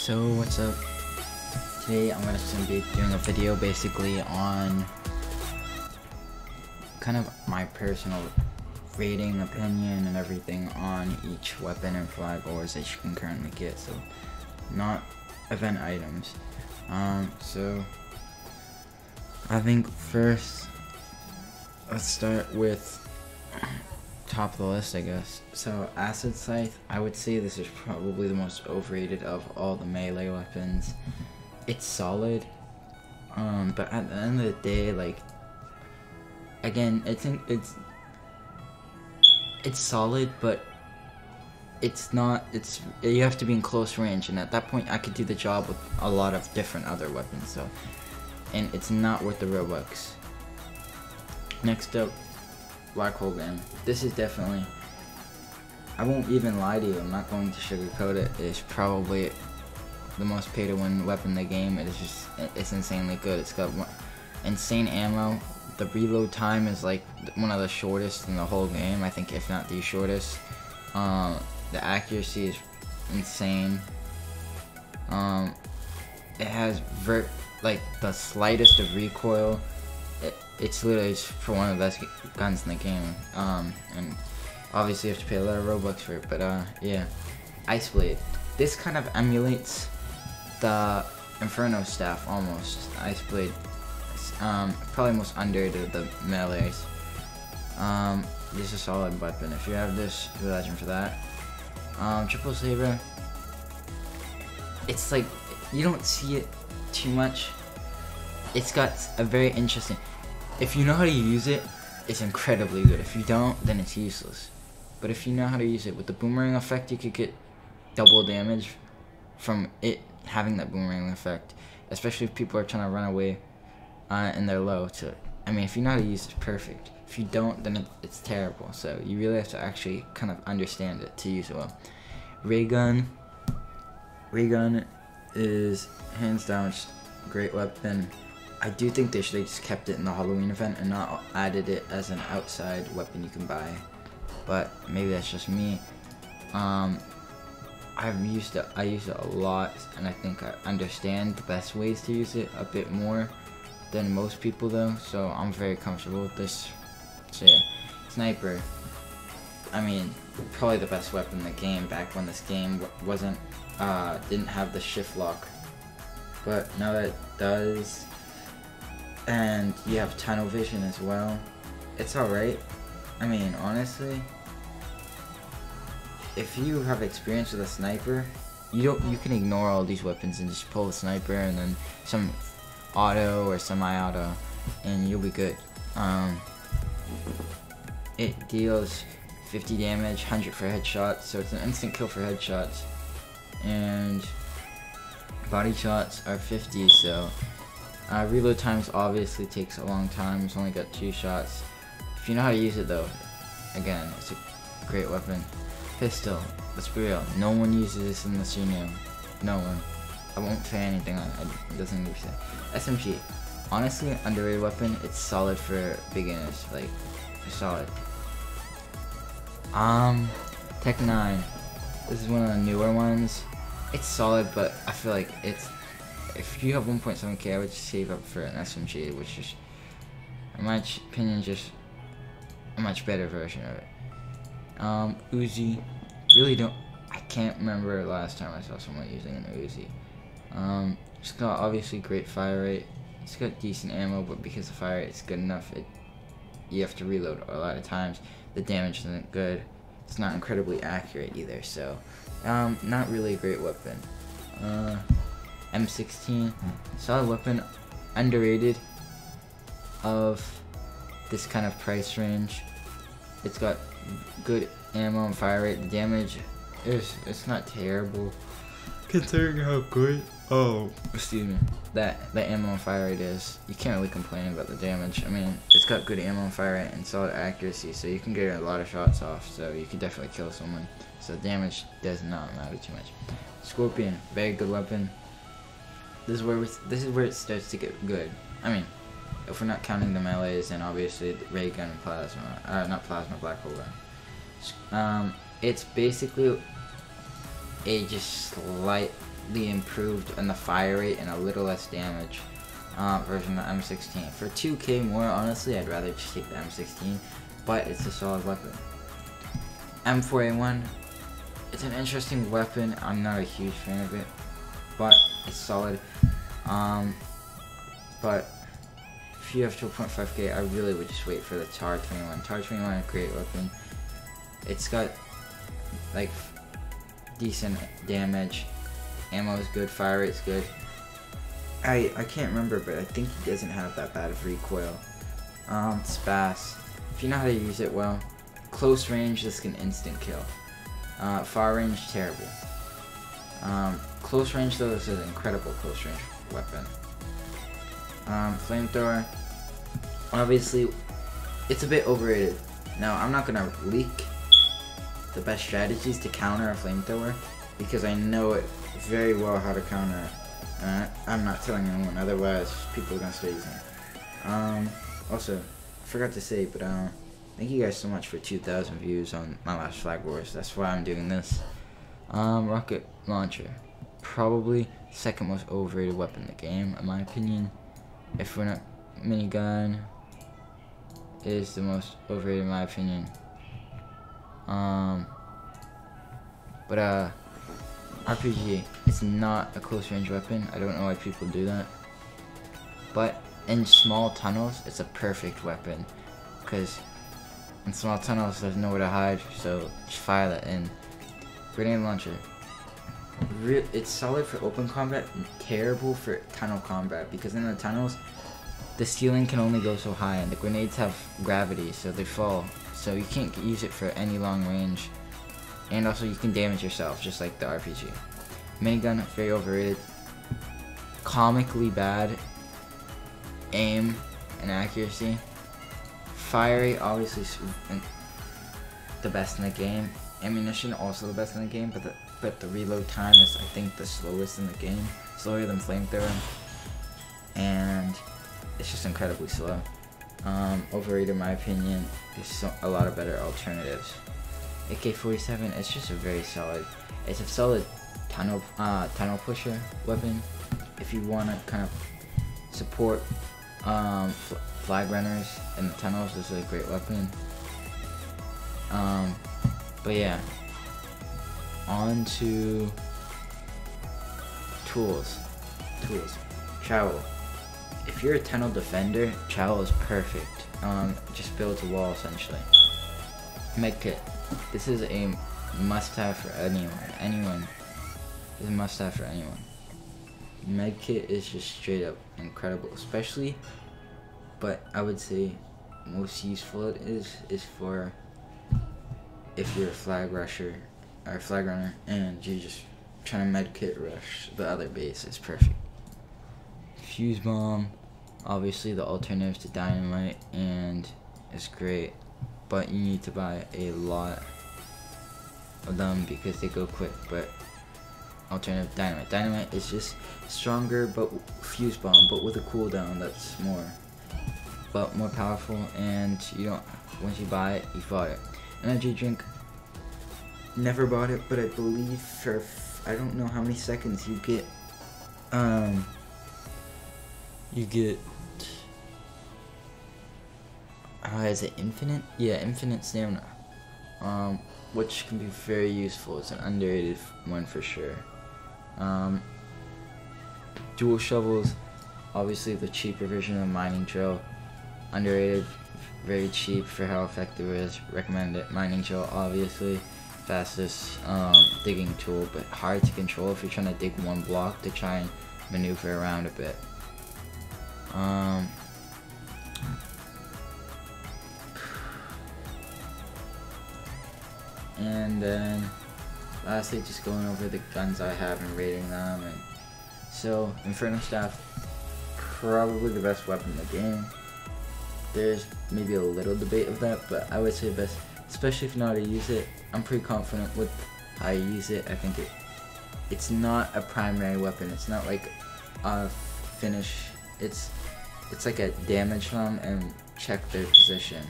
So what's up? Today I'm gonna be doing a video basically on kind of my personal rating, opinion, and everything on each weapon and flag ores that you can currently get. So not event items. So I think first let's start with top of the list, I guess. So Acid Scythe, I would say this is probably the most overrated of all the melee weapons. It's solid, but at the end of the day, like, again, it's solid, but it's not, you have to be in close range, and at that point I could do the job with a lot of different other weapons, so, and it's not worth the Robux. Next up, Black Hole Gun. This is definitely, I won't even lie to you, I'm not going to sugarcoat it. It's probably the most pay to win weapon in the game. It is just, it's insanely good. It's got insane ammo. The reload time is like one of the shortest in the whole game, I think, if not the shortest. The accuracy is insane. It has like the slightest of recoil. It's literally for one of the best guns in the game, and obviously you have to pay a lot of Robux for it, but yeah. Ice Blade. This kind of emulates the Inferno Staff almost. Ice Blade, probably most underrated of the melees. This is a solid weapon. If you have this, you're a legend for that. Triple Saber. It's like, you don't see it too much. It's got a very interesting, if you know how to use it, it's incredibly good. If you don't, then it's useless. But if you know how to use it, with the boomerang effect, you could get double damage from it having that boomerang effect. Especially if people are trying to run away and they're low. So, I mean, if you know how to use it, it's perfect. If you don't, then it's terrible. So you really have to actually kind of understand it to use it well. Ray Gun. Ray Gun is hands down just a great weapon. I do think they should have just kept it in the Halloween event and not added it as an outside weapon you can buy. But maybe that's just me. I use it a lot, and I think I understand the best ways to use it a bit more than most people though, so I'm very comfortable with this. So yeah, Sniper. I mean, probably the best weapon in the game back when this game didn't have the shift lock. But now that it does, and you have tunnel vision as well, it's alright. I mean, honestly, if you have experience with a sniper, you can ignore all these weapons and just pull a sniper and then some auto or semi-auto, and you'll be good. It deals 50 damage, 100 for headshots, so it's an instant kill for headshots, and body shots are 50, so reload times obviously takes a long time. It's only got 2 shots. If you know how to use it though, again, it's a great weapon. Pistol, let's be real, no one uses this in the studio. No one. I won't say anything on it, it doesn't need to say. SMG, honestly, underrated weapon. It's solid for beginners, like, it's solid. Tech 9, this is one of the newer ones. It's solid, but I feel like if you have 1.7k, I would just save up for an SMG, which is, in my opinion, just a much better version of it. Uzi, I can't remember the last time I saw someone using an Uzi. It's got obviously great fire rate. It's got decent ammo, but because the fire rate's good enough, you have to reload a lot of times. The damage isn't good. It's not incredibly accurate either, so not really a great weapon. M16, solid weapon, underrated of this kind of price range. It's got good ammo and fire rate. The damage it's not terrible considering how good that ammo and fire rate is. You can't really complain about the damage. I mean, it's got good ammo and fire rate and solid accuracy, so you can get a lot of shots off, so you can definitely kill someone. So damage does not matter too much. Scorpion, very good weapon. This is where it starts to get good. I mean, if we're not counting the melees and obviously the ray gun and plasma, not plasma, black hole gun. It's basically a just slightly improved in the fire rate and a little less damage version of the M16. For 2k more, honestly, I'd rather just take the M16, but it's a solid weapon. M4A1, it's an interesting weapon. I'm not a huge fan of it, but it's solid. But if you have 2.5k, I really would just wait for the TAR-21. TAR-21 is a great weapon. It's got like decent damage, ammo is good, fire rate's good. I can't remember, but I think he doesn't have that bad of recoil. SPAS, if you know how to use it well. Close range, this can instant kill. Far range, terrible. Close range though, this is an incredible close range weapon. Flamethrower, obviously, it's a bit overrated. Now, I'm not gonna leak the best strategies to counter a flamethrower because I know it very well how to counter it. I'm not telling anyone, otherwise people are gonna start using it. Also, I forgot to say, but thank you guys so much for 2,000 views on my last Flag Wars. That's why I'm doing this. Rocket launcher, probably second most overrated weapon in the game, in my opinion. If we're not, minigun is the most overrated in my opinion. But RPG, it's not a close range weapon. I don't know why people do that. But in small tunnels, it's a perfect weapon. Because in small tunnels, there's nowhere to hide, so just fire that in. Grenade launcher. It's solid for open combat, terrible for tunnel combat, because in the tunnels, the ceiling can only go so high, and the grenades have gravity, so they fall. So you can't use it for any long range. And also you can damage yourself, just like the RPG. Minigun, very overrated. Comically bad. Aim and accuracy. Fire rate, obviously the best in the game. Ammunition, also the best in the game, but the reload time is, I think, the slowest in the game. Slower than flamethrower. And it's just incredibly slow. Overrated in my opinion. There's a lot of better alternatives. AK-47, it's just a very solid, it's a solid tunnel pusher weapon. If you want to kind of support flag runners in the tunnels, this is a great weapon. But yeah, on to tools. Trowel. If you're a tunnel defender, trowel is perfect. Just builds a wall essentially. Medkit. This is a must-have for anyone. This is a must-have for anyone. Medkit is just straight up incredible, especially, but I would say most useful it is for if you're a flag rusher or flag runner and you're just trying to medkit rush the other base. It's perfect. Fuse bomb, obviously the alternative to dynamite, and it's great, but you need to buy a lot of them because they go quick. But alternative dynamite is just stronger, but fuse bomb, but with a cooldown that's more powerful, and you don't, once you buy it, you bought it. Energy drink, never bought it, but I believe for I don't know how many seconds you get is it infinite? Yeah, infinite stamina, which can be very useful. It's an underrated one for sure. Dual shovels, obviously the cheaper version of mining drill. Underrated, very cheap for how effective it is. Recommend it. Mining drill, obviously fastest digging tool, but hard to control if you're trying to dig one block to try and maneuver around a bit. And then lastly, just going over the guns I have and rating them. And so Inferno Staff, probably the best weapon in the game. There's maybe a little debate of that, but I would say best, especially if you know how to use it. I'm pretty confident with how you use it. I think it's not a primary weapon. It's not like a finish. It's like a damage them and check their position.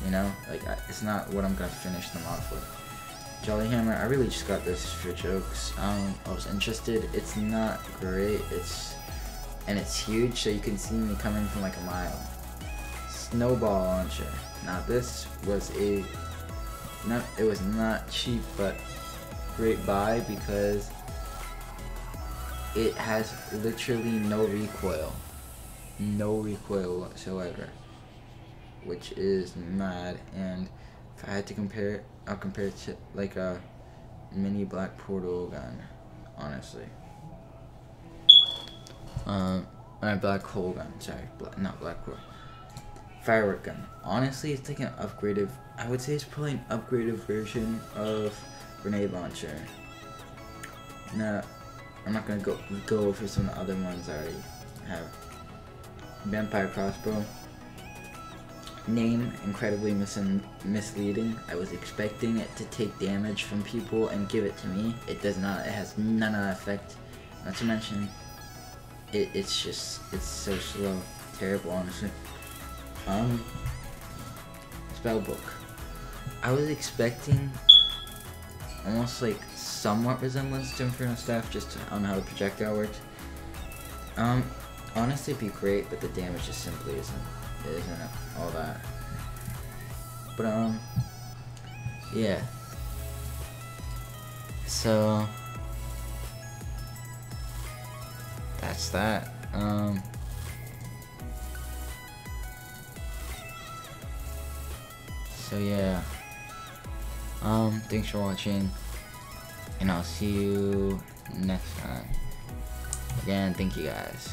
You know, like it's not what I'm gonna finish them off with. Jolly Hammer, I really just got this for jokes. I was interested. It's not great. And it's huge, so you can see me coming from like a mile. Snowball launcher. Now this was it was not cheap, but great buy because it has literally no recoil whatsoever, which is mad. And if I had to compare it, I'll compare it to like a mini black portal gun, honestly. My black hole gun, sorry, not black portal. Firework gun. Honestly, it's like an upgraded, I would say it's probably an upgraded version of grenade launcher. Now, I'm not gonna go over some of the other ones I already have. Vampire crossbow. Name, incredibly misleading. I was expecting it to take damage from people and give it to me. It does not. It has none of that effect. Not to mention, it's so slow. Terrible, honestly. Spellbook. I was expecting almost like somewhat resemblance to Inferno Staff, just on how the projectile works. Honestly, it'd be great, but the damage just simply isn't all that. But yeah. So that's that. So yeah. Thanks for watching, and I'll see you next time. Again, thank you guys.